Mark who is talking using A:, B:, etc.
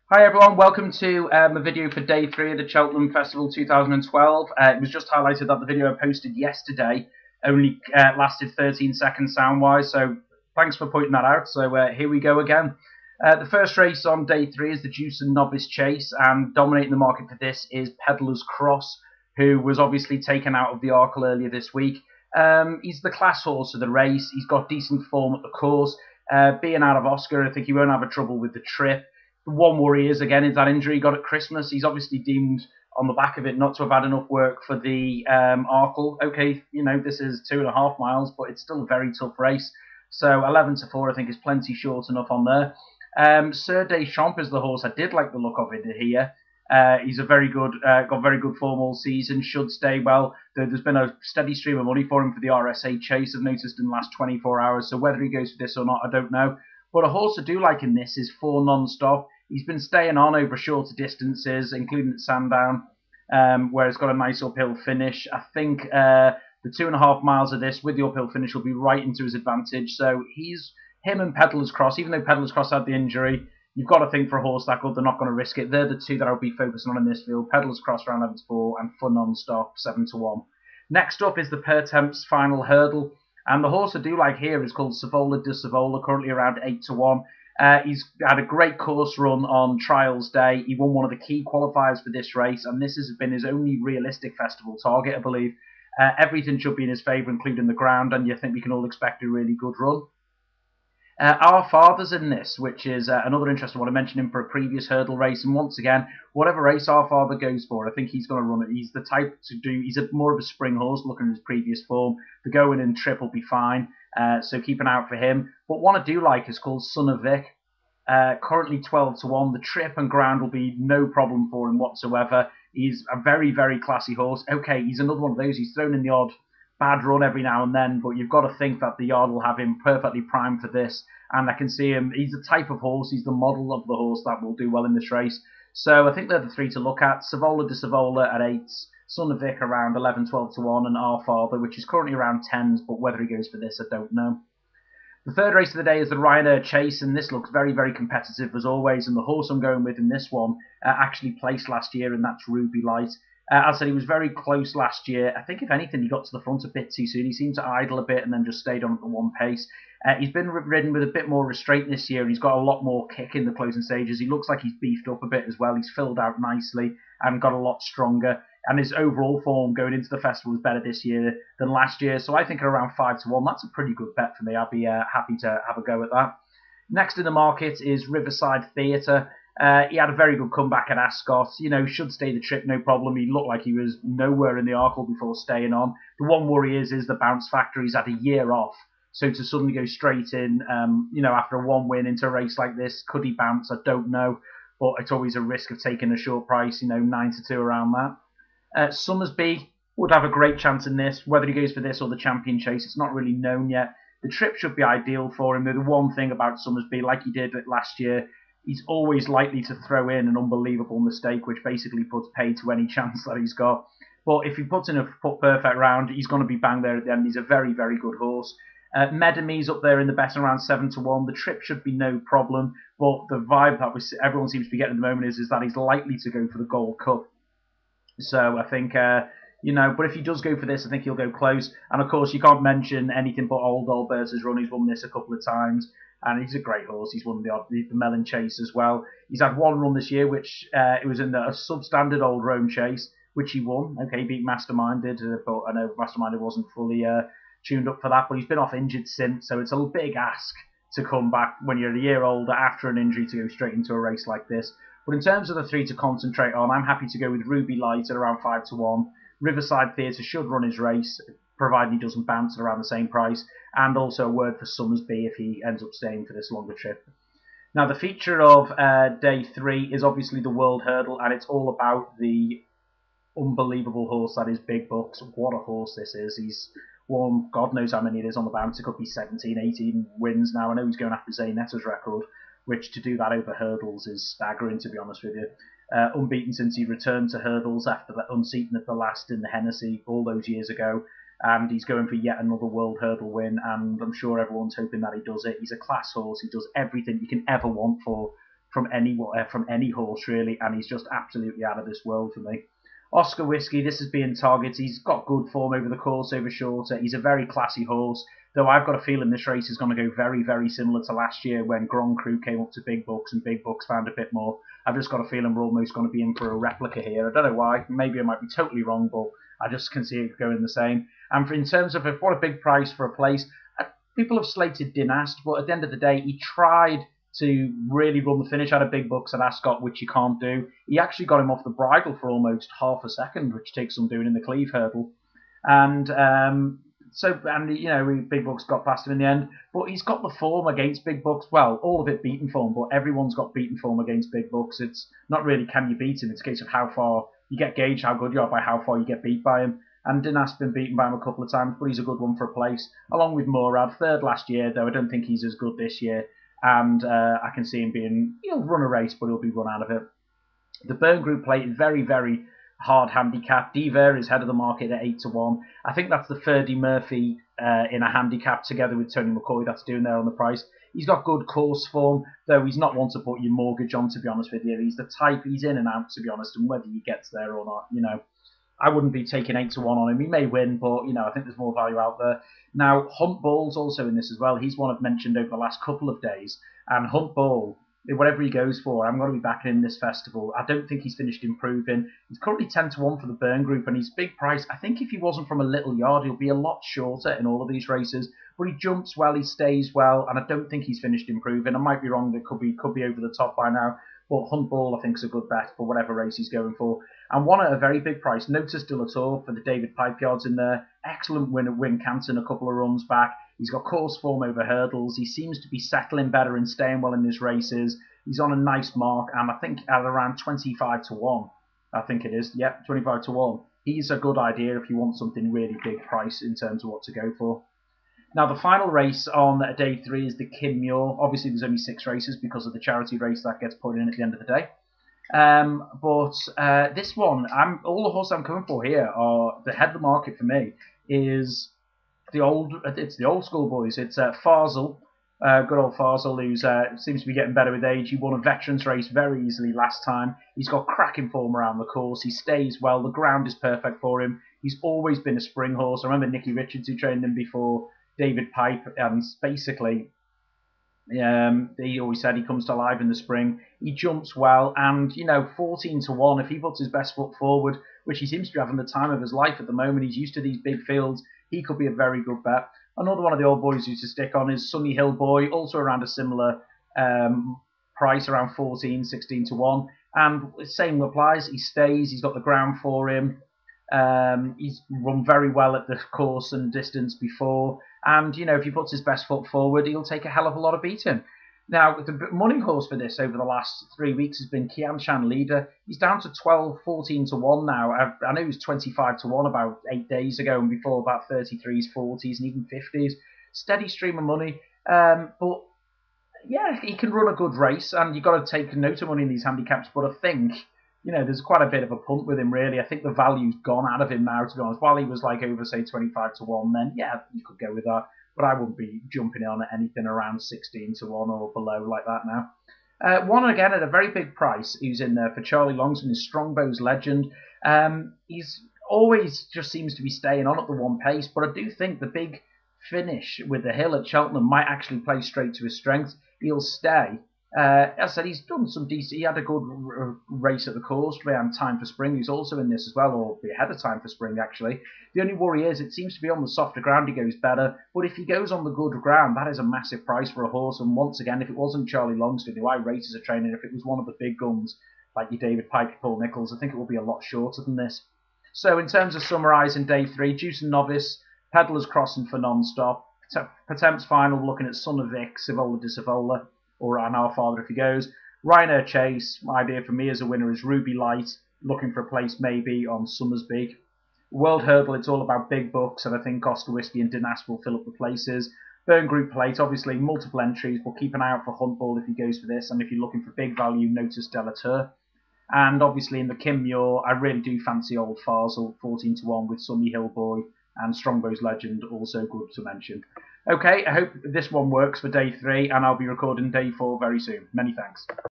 A: Hi everyone, welcome to a video for day 3 of the Cheltenham Festival 2012. It was just highlighted that the video I posted yesterday only lasted 13 seconds sound-wise, so thanks for pointing that out. So here we go again. The first race on day 3 is the Juice and Novice Chase, and dominating the market for this is Pedlar's Cross, who was obviously taken out of the Arkle earlier this week. He's the class horse of the race. He's got decent form at the course. Being out of Oscar, I think he won't have a trouble with the trip. The one worry is that injury he got at Christmas. He's obviously deemed on the back of it not to have had enough work for the Arkle. Okay, this is 2.5 miles, but it's still a very tough race. So 11-4, I think, is plenty short enough on there. Sir Deschamps is the horse. I did like the look of it here. He's a very good, got very good form all season. Should stay well. There's been a steady stream of money for him for the RSA Chase, I've noticed, in the last 24 hours. So whether he goes for this or not, I don't know. But a horse I do like in this is 4 Non-Stop. He's been staying on over shorter distances, including at Sandown, where it's got a nice uphill finish. I think the 2.5 miles of this with the uphill finish will be right into his advantage. So him and Pedlar's Cross, even though Pedlar's Cross had the injury, you've got to think for a horse that good, they're not going to risk it. They're the two that I'll be focusing on in this field. Pedlar's Cross around 11-4 and For Non-Stop 7-1. Next up is the Pertemps Final Hurdle. And the horse I do like here is called Savola de Savola, currently around 8-1. He's had a great course run on Trials Day. He won one of the key qualifiers for this race, and this has been his only realistic festival target, I believe. Everything should be in his favour, including the ground, and you think we can all expect a really good run. Our Father's in this, which is another interesting one. I mentioned him for a previous hurdle race, and once again, whatever race Our Father goes for, I think he's going to run it. He's the type to do. He's more of a spring horse, looking at his previous form. The going in trip will be fine, so keep an eye out for him. But one I do like is called Son of Vic. Currently 12-1. The trip and ground will be no problem for him whatsoever. He's a very, very classy horse. Okay, he's another one of those. He's thrown in the odd bad run every now and then, but you've got to think that the yard will have him perfectly primed for this. And I can see him. He's the type of horse. He's the model of the horse that will do well in this race. So I think they're the three to look at. Savola de Savola at 8s. Son of Vic around 11-12-1, and Our Father, which is currently around 10s, but whether he goes for this, I don't know. The third race of the day is the Ryanair Chase, and this looks very, very competitive as always. And the horse I'm going with in this one actually placed last year, and that's Ruby Light. As I said, he was very close last year. I think, if anything, he got to the front a bit too soon. He seemed to idle a bit and then just stayed on at the one pace. He's been ridden with a bit more restraint this year. He's got a lot more kick in the closing stages. He looks like he's beefed up a bit as well. He's filled out nicely and got a lot stronger. And his overall form going into the festival is better this year than last year. So I think at around 5-1, that's a pretty good bet for me. I'd be happy to have a go at that. Next in the market is Riverside Theatre. He had a very good comeback at Ascot. Should stay the trip, no problem. He looked like he was nowhere in the Arkle before staying on. The one worry is the bounce factor. He's had a year off. So to suddenly go straight in, after a one win into a race like this, could he bounce? I don't know. But it's always a risk of taking a short price, 9-2 around that. Summersby would have a great chance in this. Whether he goes for this or the Champion Chase, it's not really known yet. The trip should be ideal for him. The one thing about Summersby, like he did last year, he's always likely to throw in an unbelievable mistake, which basically puts paid to any chance that he's got. But if he puts in a perfect round, he's going to be bang there at the end. He's a very, very good horse. Medeme's up there in the betting around 7-1. The trip should be no problem, but the vibe that everyone seems to be getting at the moment is that he's likely to go for the Gold Cup. So I think, but if he does go for this, I think he'll go close. And of course, you can't mention anything but old Alberta's run. He's won this a couple of times, and he's a great horse. He's won the Melon Chase as well. He's had one run this year, which it was in a substandard Old Rome Chase, which he won. Okay, he beat Masterminded, but I know Masterminded wasn't fully tuned up for that, but he's been off injured since, so it's a big ask to come back when you're a year older after an injury to go straight into a race like this. But in terms of the three to concentrate on, I'm happy to go with Ruby Light at around 5-1. Riverside Theatre should run his race, provided he doesn't bounce at around the same price, and also a word for Summersby if he ends up staying for this longer trip. Now, the feature of day 3 is obviously the World Hurdle, and it's all about the unbelievable horse that is Big Bucks. What a horse this is. He's won God knows how many it is on the bounce. It could be 17, 18 wins now. I know he's going after Zanetta's record, which to do that over hurdles is staggering, to be honest with you. Unbeaten since he returned to hurdles after that unseating at the last in the Hennessy all those years ago. And he's going for yet another World Hurdle win, and I'm sure everyone's hoping that he does it. He's a class horse. He does everything you can ever want for from any horse really, and he's just absolutely out of this world for me. Oscar Whiskey, this is being targeted. He's got good form over the course, over shorter. He's a very classy horse, though I've got a feeling this race is going to go very, very similar to last year when Grand Cru came up to Big Bucks and Big Bucks found a bit more. I've just got a feeling we're almost going to be in for a replica here. I don't know why. Maybe I might be totally wrong, but I just can see it going the same. And in terms of what a big price for a place, people have slated Dynast, but at the end of the day, he tried to really run the finish out of Big Bucks at Ascot, which you can't do. He actually got him off the bridle for almost half a second, which takes some doing in the Cleve hurdle. And you know, Big Bucks got past him in the end, but he's got the form against Big Bucks. Well, all of it beaten form, but everyone's got beaten form against Big Bucks. It's not really can you beat him, it's a case of how far you get gauged, how good you are by how far you get beat by him. And Dynast's been beaten by him a couple of times, but he's a good one for a place, along with Muir, third last year, though I don't think he's as good this year. And I can see him he'll run a race, but he'll be run out of it. The Burn Group Plate is very, very hard handicap. Diva is head of the market at 8-1. I think that's the Ferdy Murphy in a handicap together with Tony McCoy that's doing there on the price. He's got good course form, though he's not one to put your mortgage on, to be honest with you. He's the type, he's in and out, to be honest, and whether he gets there or not, you know, I wouldn't be taking 8-1 on him. He may win, but, you know, I think there's more value out there. Now, Hunt Ball's also in this as well. He's one I've mentioned over the last couple of days. And Hunt Ball, whatever he goes for, I'm going to be backing him this festival. I don't think he's finished improving. He's currently 10-1 for the Burn Group, and he's big price. I think if he wasn't from a little yard, he'll be a lot shorter in all of these races. But he jumps well, he stays well, and I don't think he's finished improving. I might be wrong, it could be over the top by now. But Hunt Ball, I think, is a good bet for whatever race he's going for. And one at a very big price, Notice de la Tour for the David Pipe yards in there. Excellent win at Wincanton a couple of runs back. He's got course form over hurdles. He seems to be settling better and staying well in his races. He's on a nice mark, and I think at around 25-1. I think it is. Yep, 25-1. He's a good idea if you want something really big price in terms of what to go for. Now, the final race on day 3 is the Muir. Obviously, there's only 6 races because of the charity race that gets put in at the end of the day. But this one, all the horses I'm coming for here are the head of the market for me is it's the old school boys. It's Fazel, good old Fazel, who seems to be getting better with age. He won a veterans race very easily last time. He's got cracking form around the course. He stays well. The ground is perfect for him. He's always been a spring horse. I remember Nicky Richards, who trained him before, David Pipe, and basically he always said he comes to life in the spring. He jumps well, and you know, 14-1, if he puts his best foot forward, which he seems to be having the time of his life at the moment, he's used to these big fields, he could be a very good bet. Another one of the old boys who used to stick on is Sunny Hill Boy, also around a similar price, around 16-1, and the same applies. He stays, he's got the ground for him. He's run very well at the course and distance before, and you know, if he puts his best foot forward, he'll take a hell of a lot of beating. Now, the money horse for this over the last 3 weeks has been Kian Chan Leader. He's down to 14-1 now. I know he was 25-1 about 8 days ago, and before about 33s, 40s, and even 50s. Steady stream of money, but yeah, he can run a good race, and you've got to take note of money in these handicaps. But I think, you know, there's quite a bit of a punt with him, really. I think the value's gone out of him now, to be honest. While he was like over, say, 25-1, then yeah, you could go with that. But I wouldn't be jumping on at anything around 16-1 or below like that now. One again at a very big price, who's in there for Charlie Longston, is Strongbow's Legend. He's always just seems to be staying on at the one pace, but I do think the big finish with the hill at Cheltenham might actually play straight to his strengths. He'll stay. As I said, he's done some decent. He had a good race at the course around Time for Spring. He's also in this as well, or be ahead of Time for Spring actually. The only worry is it seems to be on the softer ground he goes better. But if he goes on the good ground, that is a massive price for a horse. And once again, if it wasn't Charlie Longston, who I rate as a trainer, if it was one of the big guns like your David Pipe, Paul Nicholls, I think it will be a lot shorter than this. So in terms of summarising day 3, Deuce and Novice, Pedlar's Crossing for non-stop, Pertemps final looking at Son of Vic, Sivola de Sivola, or an Our Father if he goes. Ryanair Chase, my idea for me as a winner is Ruby Light, looking for a place maybe on Summersby. World Hurdle, it's all about big bucks, and I think Oscar Whiskey and Dynast will fill up the places. Burn Group Plate, obviously multiple entries, but keep an eye out for Hunt Ball if he goes for this, and if you're looking for big value, Notice de la Tour. And obviously in the Muir, I really do fancy old Fazel, 14-1 with Sunny Hill Boy, and Strongbow's Legend, also good to mention. Okay, I hope this one works for day 3, and I'll be recording day 4 very soon. Many thanks.